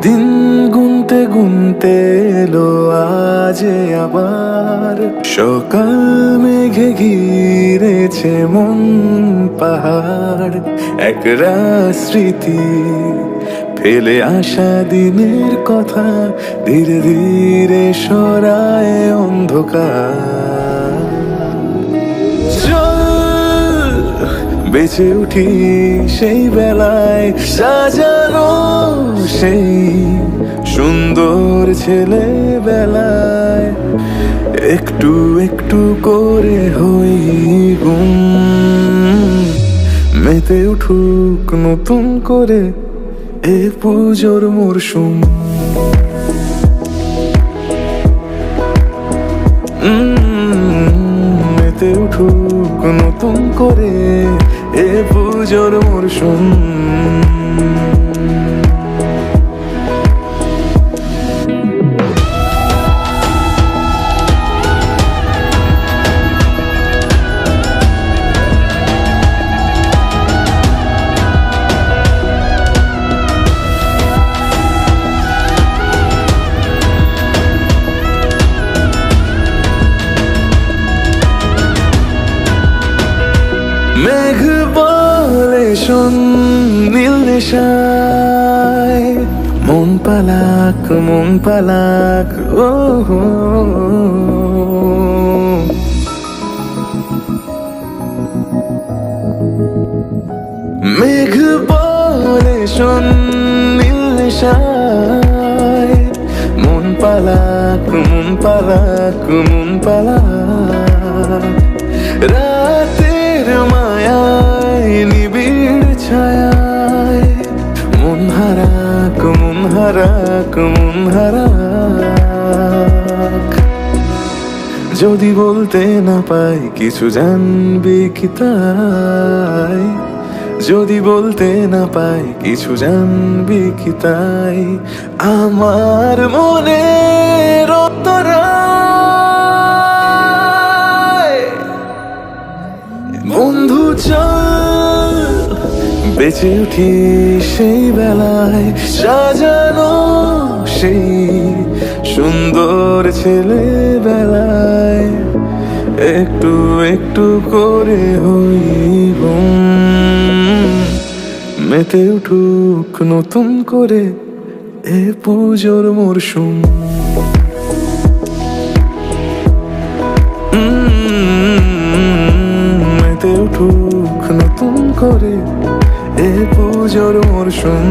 দিন গুনতে গুনতে এলো আজ আবার সকাল মেঘে ঘিরেছে মন পাহাড় একরা স্মৃতি ফেলে আসা দিনের কথা ধীরে ধীরে সরায় অন্ধকার। চল বেঁচে উঠি সেই বেলায় সাজানো সেই সুন্দর ছেলেবেলায় একটু একটু করে হই গুম মেতে উঠুক নতুন করে এ পুজোর মরশুম। মেতে উঠুক নতুন করে এ পুজোর মরশুম। মেঘ বলে শোন নীল নেশায় মন পালাক ও মেঘ বলে শোন নীল নেশায় মন পালাক রাতের মায়ায় নিবিড় ছায়ায় মন হারাক যদি বলতে না পাই কিছু জানবি কি তাই যদি বলতে না পাই কিছু জানবি কি তাই আমার মনে বন্ধু চল বেঁচে উঠি সেই বেলায় সাজানো সেই সুন্দর ছেলেবেলায় একটু একটু করে হই গুম মেতে উঠুক নতুন করে এ পুজোর মরশুম। মেতে উঠুক নতুন করে এ পুজোর মরশুম।